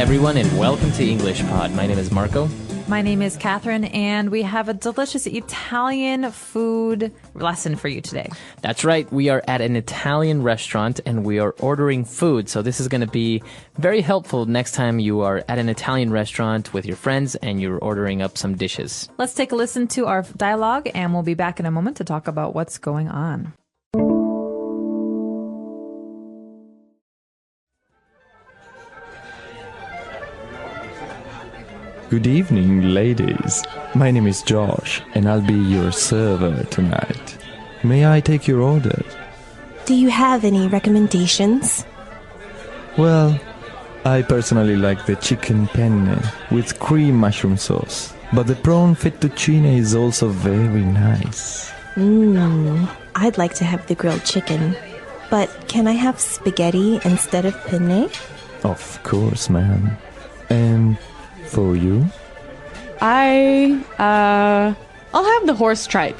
everyone, and welcome to English Pod. My name is Marco. My name is Catherine, and we have a delicious Italian food lesson for you today. That's right. We are at an Italian restaurant, and we are ordering food. So this is going to be very helpful next time you are at an Italian restaurant with your friends and you're ordering up some dishes. Let's take a listen to our dialogue, and we'll be back in a moment to talk about what's going on. Good evening, ladies. My name is Josh, and I'll be your server tonight. May I take your order? Do you have any recommendations? Well, I personally like the chicken penne with cream mushroom sauce, but the prawn fettuccine is also very nice. I'd like to have the grilled chicken, but can I have spaghetti instead of penne? Of course, ma'am. And for you? I'll have the horse tripe.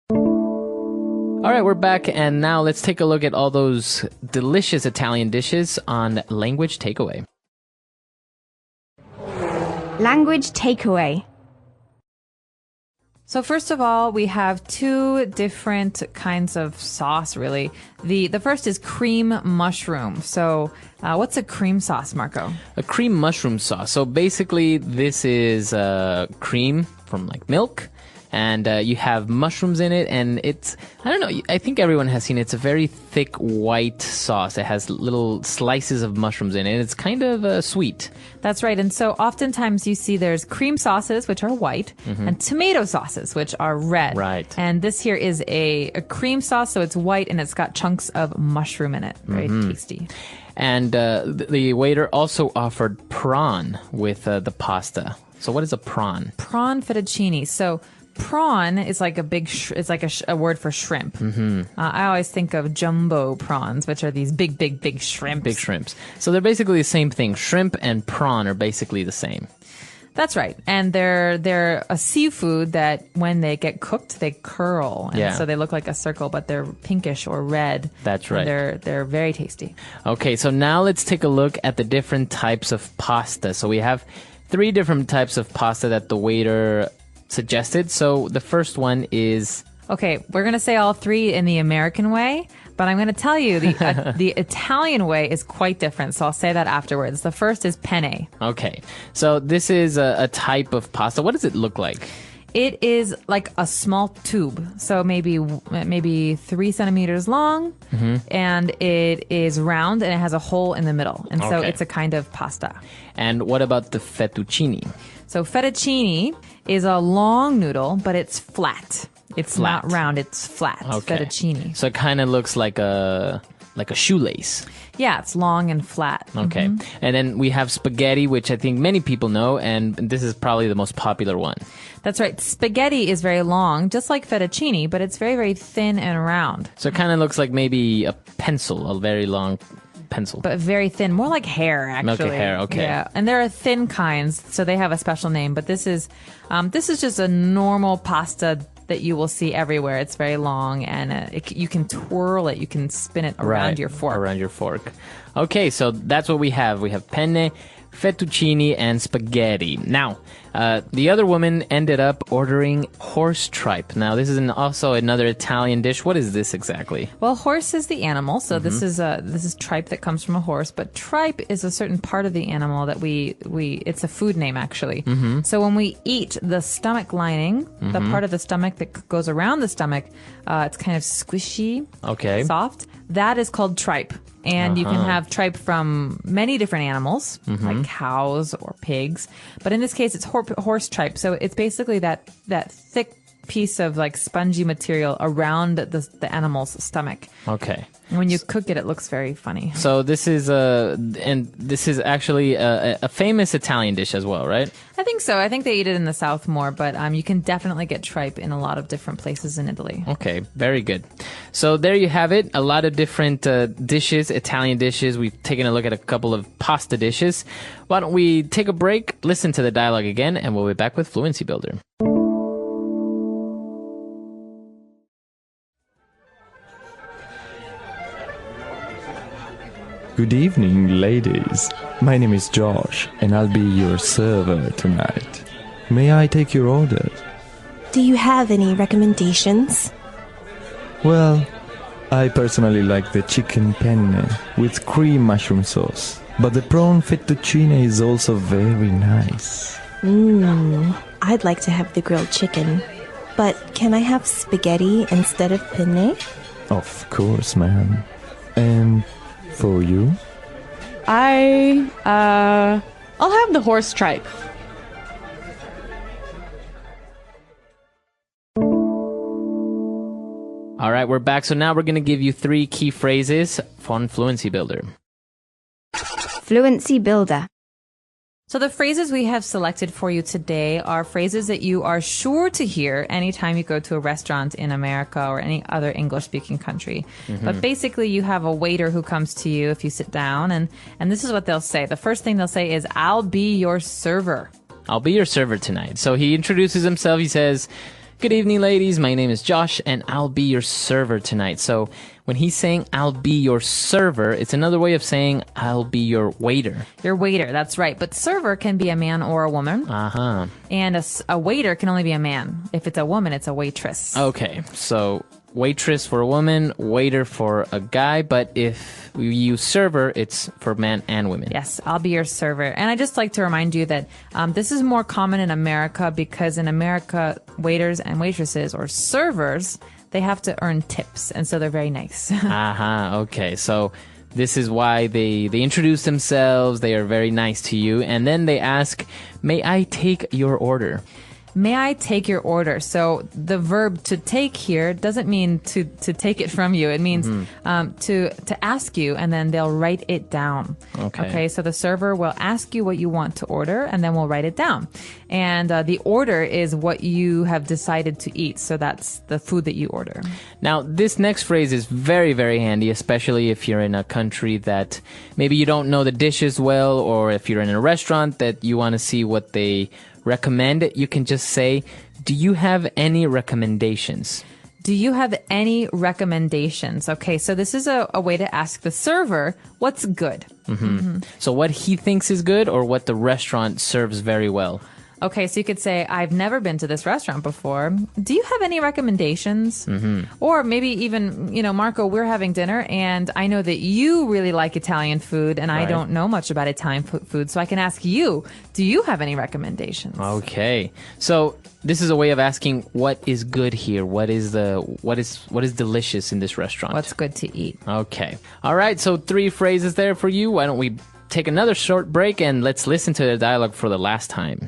All right, we're back, and now let's take a look at all those delicious Italian dishes on Language Takeaway. Language takeaway. So first of all, we have two different kinds of sauce, really. The first is cream mushroom. So what's a cream sauce, Marco? A cream mushroom sauce. So basically, this is cream from like milk. And you have mushrooms in it, and it's, I don't know, I think everyone has seen it. It's a very thick white sauce. It has little slices of mushrooms in it. It's kind of sweet. That's right. And so oftentimes you see there's cream sauces, which are white, and tomato sauces, which are red. Right. And this here is a cream sauce, so it's white, and it's got chunks of mushroom in it. Very tasty. And the waiter also offered prawn with the pasta. So what is a prawn? Prawn fettuccine. So prawn is like a big, it's like a word for shrimp. I always think of jumbo prawns, which are these big shrimps. Big shrimps. So they're basically the same thing. Shrimp and prawn are basically the same. That's right. And they're a seafood that when they get cooked, they curl. And so they look like a circle, but they're pinkish or red. That's right. And they're very tasty. Okay, so now let's take a look at the different types of pasta. So we have 3 different types of pasta that the waiter suggested. So the first one is... Okay, we're going to say all 3 in the American way, but I'm going to tell you the Italian way is quite different, so I'll say that afterwards. The first is penne. Okay, so this is a type of pasta. What does it look like? It is like a small tube, so maybe 3 centimeters long, and it is round, and it has a hole in the middle, and so it's a kind of pasta. And what about the fettuccine? So fettuccine is a long noodle, but it's flat. It's not round, it's flat. Okay. Fettuccine. So it kind of looks like a shoelace. Yeah, it's long and flat. Okay. And then we have spaghetti, which I think many people know, and this is probably the most popular one. That's right. Spaghetti is very long, just like fettuccine, but it's very, very thin and round. So it kind of looks like maybe a pencil, a very long pencil. But very thin, more like hair, actually. Milky hair, okay. Yeah, and there are thin kinds, so they have a special name. But this is just a normal pasta that you will see everywhere. It's very long, and you can twirl it. You can spin it around your fork. Around your fork. Okay, so that's what we have. We have penne, fettuccine, and spaghetti. Now, the other woman ended up ordering horse tripe. Now, this is also another Italian dish. What is this exactly? Well, horse is the animal, so this is tripe that comes from a horse. But tripe is a certain part of the animal that it's a food name, actually. So when we eat the stomach lining, the part of the stomach that goes around the stomach, it's kind of squishy, soft. That is called tripe. And you can have tripe from many different animals, like cows or pigs. But in this case, it's horse tripe. So it's basically that thick piece of like spongy material around the animal's stomach. Okay. And when you cook it, it looks very funny. So this is actually a famous Italian dish as well, right? I think so. I think they eat it in the South more, but you can definitely get tripe in a lot of different places in Italy. Okay, very good. So there you have it. A lot of different dishes, Italian dishes. We've taken a look at a couple of pasta dishes. Why don't we take a break, listen to the dialogue again, and we'll be back with Fluency Builder. Good evening, ladies. My name is Josh, and I'll be your server tonight. May I take your order? Do you have any recommendations? Well, I personally like the chicken penne with cream mushroom sauce, but the prawn fettuccine is also very nice. I'd like to have the grilled chicken. But can I have spaghetti instead of penne? Of course, ma'am. And for you? I'll have the horse tripe. All right, we're back. So now we're going to give you 3 key phrases on Fluency Builder. Fluency Builder. So the phrases we have selected for you today are phrases that you are sure to hear anytime you go to a restaurant in America or any other English-speaking country. But basically, you have a waiter who comes to you if you sit down, and this is what they'll say. The first thing they'll say is, "I'll be your server." I'll be your server tonight. So he introduces himself. He says, "Good evening, ladies. My name is Josh, and I'll be your server tonight." So when he's saying, "I'll be your server," it's another way of saying, "I'll be your waiter." Your waiter, that's right. But server can be a man or a woman. Uh-huh. And a waiter can only be a man. If it's a woman, it's a waitress. Okay, so waitress for a woman, waiter for a guy, but if we use server, it's for men and women. Yes, I'll be your server. And I just like to remind you that this is more common in America because in America, waiters and waitresses or servers, they have to earn tips, and so they're very nice. Okay, so this is why they introduce themselves, they are very nice to you, and then they ask, "May I take your order?" May I take your order? So the verb to take here doesn't mean to take it from you. It means to ask you, and then they'll write it down. Okay. So the server will ask you what you want to order, and then we'll write it down. And the order is what you have decided to eat. So that's the food that you order. Now, this next phrase is very, very handy, especially if you're in a country that maybe you don't know the dishes well, or if you're in a restaurant that you want to see what they recommend. You can just say, "Do you have any recommendations?" Do you have any recommendations? Okay, so this is a way to ask the server what's good. So what he thinks is good, or what the restaurant serves very well. Okay, so you could say, "I've never been to this restaurant before. Do you have any recommendations?" Or maybe even, Marco, we're having dinner, and I know that you really like Italian food, and I don't know much about Italian food, so I can ask you, do you have any recommendations? Okay, so this is a way of asking what is good here. What is delicious in this restaurant? What's good to eat? Okay, all right. So 3 phrases there for you. Why don't we take another short break and let's listen to the dialogue for the last time.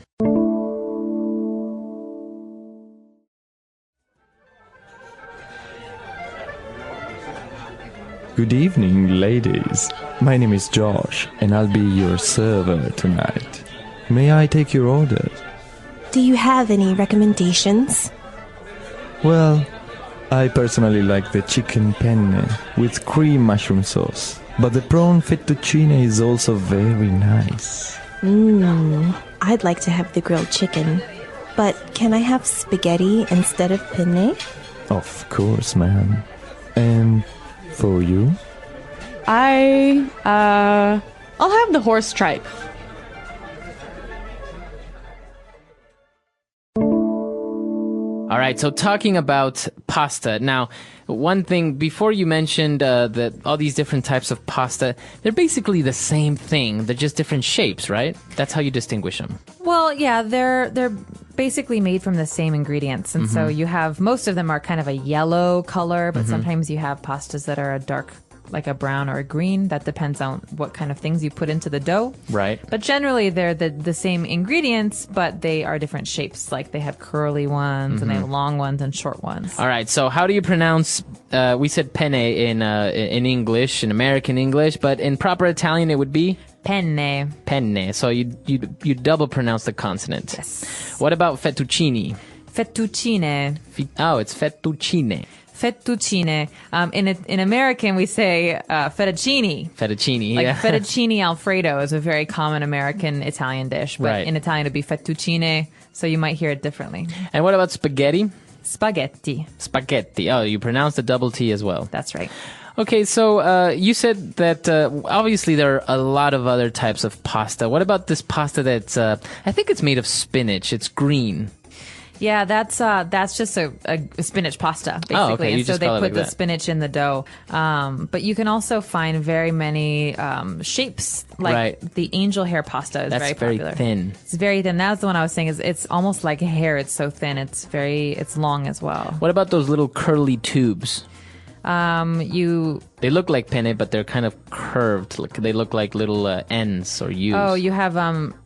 Good evening, ladies. My name is Josh, and I'll be your server tonight. May I take your order? Do you have any recommendations? Well, I personally like the chicken penne with cream mushroom sauce, but the prawn fettuccine is also very nice. I'd like to have the grilled chicken. But can I have spaghetti instead of penne? Of course, ma'am. And for you? I'll have the horse tripe. All right, so talking about pasta. Now, one thing, before you mentioned that all these different types of pasta, they're basically the same thing. They're just different shapes, right? That's how you distinguish them. Well, yeah, they're basically made from the same ingredients. And so you have, most of them are kind of a yellow color, but sometimes you have pastas that are a dark, like a brown or a green. That depends on what kind of things you put into the dough. Right. But generally they're the same ingredients, but they are different shapes. Like they have curly ones and they have long ones and short ones. All right, so how do you pronounce, we said penne in English, in American English, but in proper Italian it would be? Penne. Penne. So you double pronounce the consonant. Yes. What about fettuccine? Fettuccine. Oh, it's fettuccine. Fettuccine. In American, we say fettuccine. Fettuccine, Like yeah. fettuccine Alfredo is a very common American Italian dish, but Right. in Italian it'd be fettuccine, so you might hear it differently. And what about spaghetti? Spaghetti. Spaghetti. Oh, you pronounce the double T as well. That's right. Okay, so you said that obviously there are a lot of other types of pasta. What about this pasta that's, I think it's made of spinach. It's green. Yeah, that's just a spinach pasta, basically. Oh, okay. You And so just they call it put like the that. spinach in the dough. But you can also find very many shapes, like Right. the angel hair pasta is That's very very popular. thin. It's very thin. That's the one I was saying. Is it's almost like hair. It's so thin. It's long as well. What about those little curly tubes? You They look like penne, but they're kind of curved. They look like little N's or U's. Oh, you have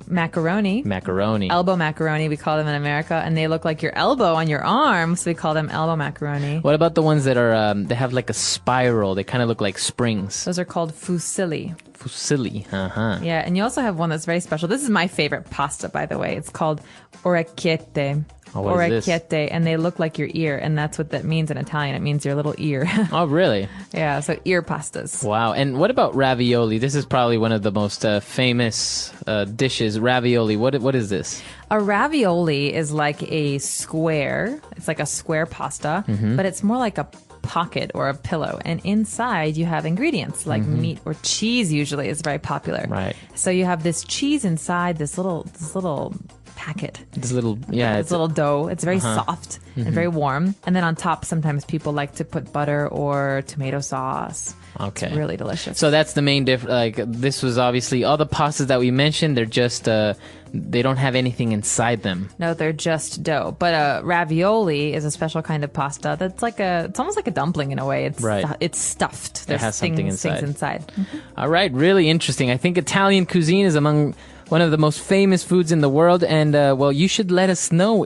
macaroni. Macaroni. Elbow macaroni, we call them in America, and they look like your elbow on your arm, so we call them elbow macaroni. What about the ones that are, they have like a spiral? They kind of look like springs. Those are called fusilli. Fusilli. Uh-huh. Yeah, and you also have one that's very special. This is my favorite pasta, by the way. It's called orecchiette. Oh, what is this? Orecchiette, and they look like your ear, and that's what that means in Italian. It means your little ear. Oh, really? Yeah, so ear pastas. Wow. And what about ravioli? This is probably one of the most famous dishes. Ravioli. What is this? A ravioli is like a square. It's like a square pasta, Mm-hmm. but it's more like a pocket or a pillow. And inside you have ingredients like meat or cheese usually is very popular. Right. So you have this cheese inside this little packet. This little, yeah. It's little dough. It's very soft and very warm. And then on top, sometimes people like to put butter or tomato sauce. Okay. It's really delicious. So that's the main difference. Like, this was obviously all the pastas that we mentioned. They're just, they don't have anything inside them. No, they're just dough. But a ravioli is a special kind of pasta that's it's almost like a dumpling in a way. It's Right. It's stuffed. There's has something things inside. All right. Really interesting. I think Italian cuisine is among one of the most famous foods in the world. And, well, you should let us know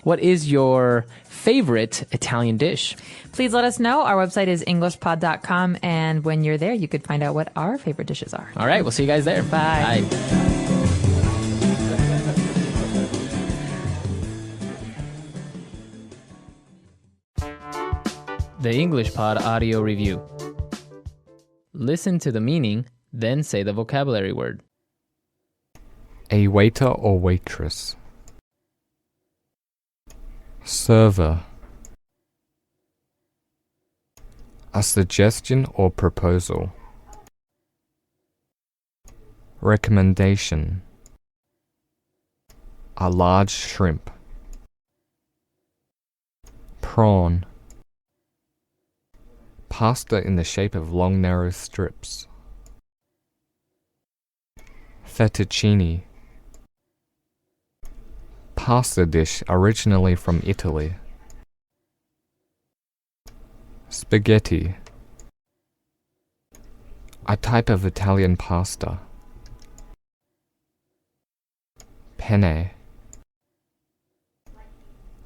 what is your favorite Italian dish. Please let us know. Our website is englishpod.com. And when you're there, you could find out what our favorite dishes are. All right. We'll see you guys there. Bye. The English Pod Audio Review. Listen to the meaning, then say the vocabulary word. A waiter or waitress. Server. A suggestion or proposal. Recommendation. A large shrimp. Prawn. Pasta in the shape of long narrow strips. Fettuccine. Pasta dish originally from Italy. Spaghetti. A type of Italian pasta. Penne.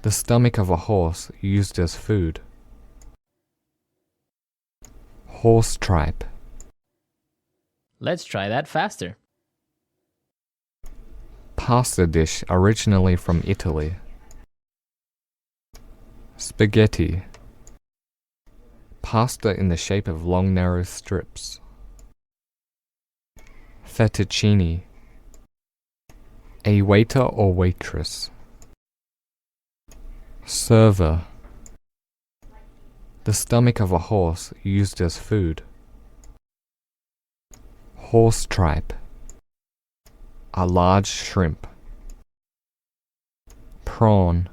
The stomach of a horse used as food. Horse tripe. Let's try that faster. Pasta dish originally from Italy. Spaghetti. Pasta in the shape of long narrow strips. Fettuccine. A waiter or waitress. Server. The stomach of a horse used as food. Horse tripe. A large shrimp. Prawn.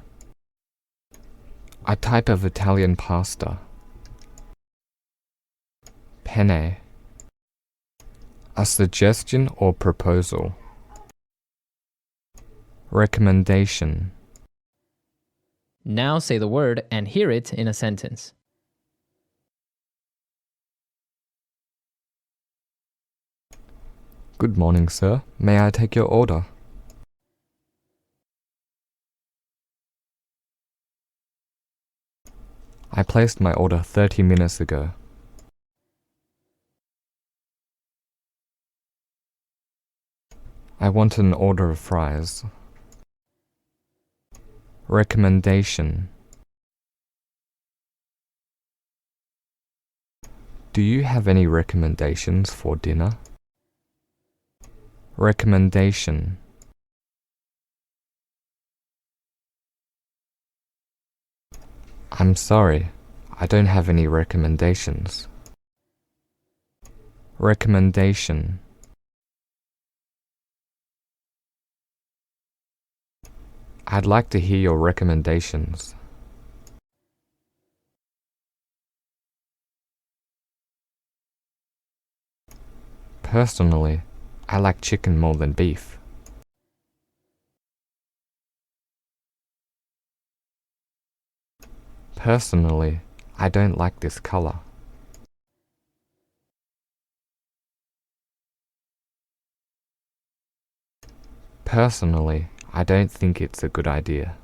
A type of Italian pasta. Penne. A suggestion or proposal. Recommendation. Now say the word and hear it in a sentence. Good morning, sir. May I take your order? I placed my order 30 minutes ago. I want an order of fries. Recommendation. Do you have any recommendations for dinner? Recommendation. I'm sorry, I don't have any recommendations. Recommendation. I'd like to hear your recommendations. Personally, I like chicken more than beef. Personally, I don't like this color. Personally, I don't think it's a good idea.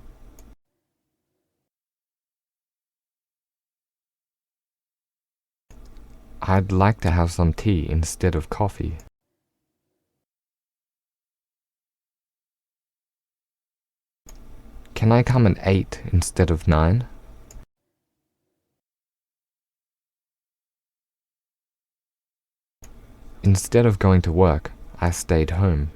I'd like to have some tea instead of coffee. Can I come at 8 instead of 9? Instead of going to work, I stayed home.